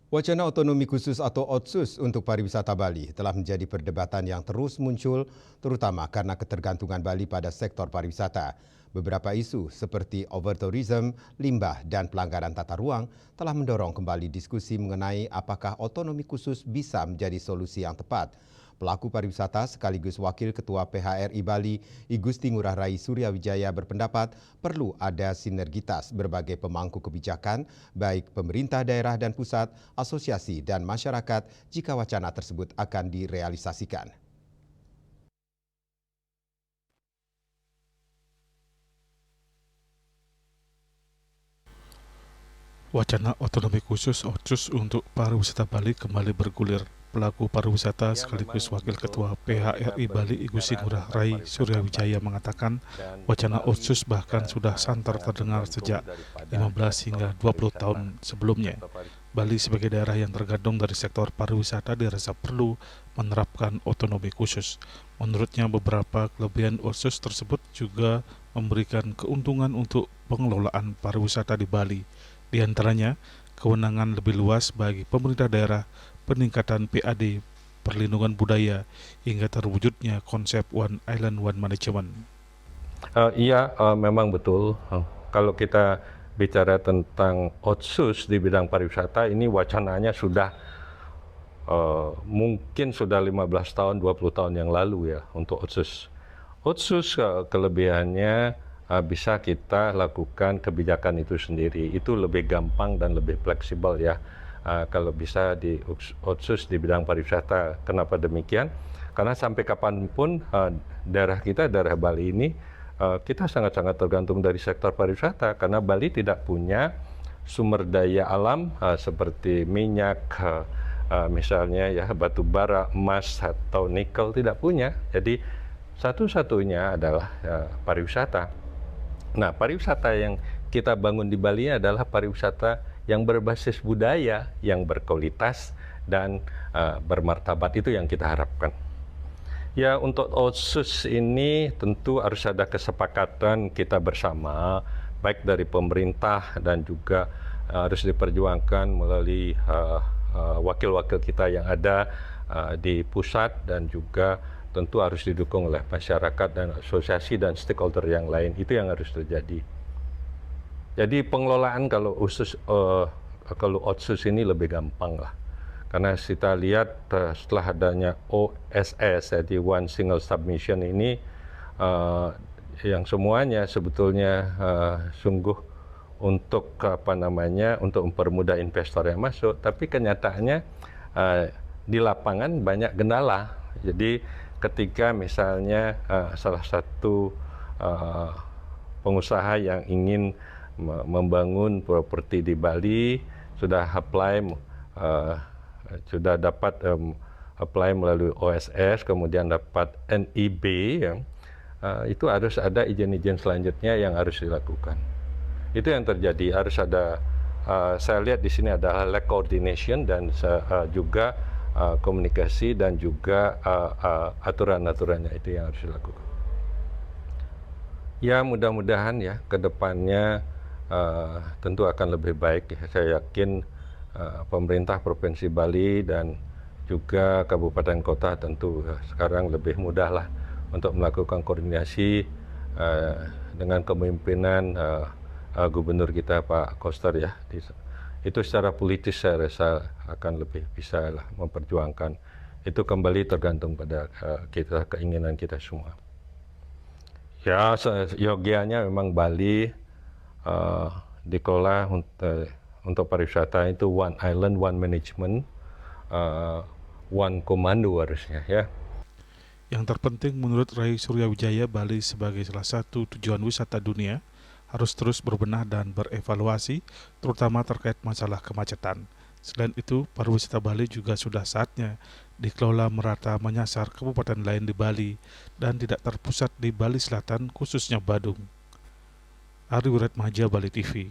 Wacana otonomi khusus atau OTSUS untuk pariwisata Bali telah menjadi perdebatan yang terus muncul, terutama karena ketergantungan Bali pada sektor pariwisata. Beberapa isu seperti overtourism, limbah, dan pelanggaran tata ruang telah mendorong kembali diskusi mengenai apakah otonomi khusus bisa menjadi solusi yang tepat. Pelaku pariwisata sekaligus Wakil Ketua PHRI Bali, I Gusti Ngurah Rai Suryawijaya berpendapat perlu ada sinergitas berbagai pemangku kebijakan, baik pemerintah daerah dan pusat, asosiasi dan masyarakat jika wacana tersebut akan direalisasikan. Wacana otonomi khusus (OTSUS) untuk pariwisata Bali kembali bergulir. Pelaku pariwisata sekaligus Wakil Ketua PHRI Bali I Gusti Ngurah Rai Suryawijaya mengatakan wacana OTSUS bahkan sudah santer terdengar sejak 15 hingga 20 tahun sebelumnya. Bali sebagai daerah yang tergantung dari sektor pariwisata dirasa perlu menerapkan otonomi khusus. Menurutnya beberapa kelebihan OTSUS tersebut juga memberikan keuntungan untuk pengelolaan pariwisata di Bali. Di antaranya, kewenangan lebih luas bagi pemerintah daerah, peningkatan PAD, perlindungan budaya, hingga terwujudnya konsep One Island One Management. Iya, memang betul. Kalau kita bicara tentang OTSUS di bidang pariwisata, ini wacananya sudah mungkin sudah 15 tahun, 20 tahun yang lalu ya untuk OTSUS. OTSUS kelebihannya bisa kita lakukan kebijakan itu sendiri. Itu lebih gampang dan lebih fleksibel ya. Kalau bisa di OTSUS di bidang pariwisata. Kenapa demikian? Karena sampai kapanpun daerah kita, daerah Bali ini, kita sangat-sangat tergantung dari sektor pariwisata. Karena Bali tidak punya sumber daya alam seperti minyak, misalnya ya batu bara, emas atau nikel, tidak punya. Jadi satu-satunya adalah pariwisata. Nah, pariwisata yang kita bangun di Bali adalah pariwisata yang berbasis budaya, yang berkualitas dan bermartabat. Itu yang kita harapkan. Ya, untuk OTSUS ini tentu harus ada kesepakatan kita bersama, baik dari pemerintah dan juga harus diperjuangkan melalui wakil-wakil kita yang ada di pusat dan juga tentu harus didukung oleh masyarakat dan asosiasi dan stakeholder yang lain. Itu yang harus terjadi. Jadi pengelolaan kalau OTSUS ini lebih gampang lah. Karena kita lihat setelah adanya OSS, jadi One Single Submission ini, yang semuanya sebetulnya sungguh untuk untuk mempermudah investor yang masuk. Tapi kenyataannya di lapangan banyak kendala. Jadi ketika misalnya salah satu pengusaha yang ingin membangun properti di Bali sudah dapat apply melalui OSS, kemudian dapat NIB, ya, itu harus ada izin-izin selanjutnya yang harus dilakukan. Itu yang terjadi, harus ada, saya lihat di sini adalah lack coordination dan juga komunikasi dan juga aturan-aturannya itu yang harus dilakukan. Ya, mudah-mudahan ya ke depannya tentu akan lebih baik. Saya yakin pemerintah Provinsi Bali dan juga kabupaten kota tentu sekarang lebih mudah lah untuk melakukan koordinasi dengan kepemimpinan Gubernur kita Pak Koster ya. Itu secara politis saya rasa akan lebih bisa lah memperjuangkan. Itu kembali tergantung pada kita, keinginan kita semua. Ya, yogianya memang Bali dikelola untuk pariwisata itu One Island, One Management, One Komando harusnya ya. Yang terpenting menurut Rai Suryawijaya, Bali sebagai salah satu tujuan wisata dunia harus terus berbenah dan berevaluasi, terutama terkait masalah kemacetan. Selain itu, pariwisata Bali juga sudah saatnya dikelola merata menyasar kabupaten lain di Bali dan tidak terpusat di Bali Selatan, khususnya Badung. Ari Wiratmaja, Bali TV.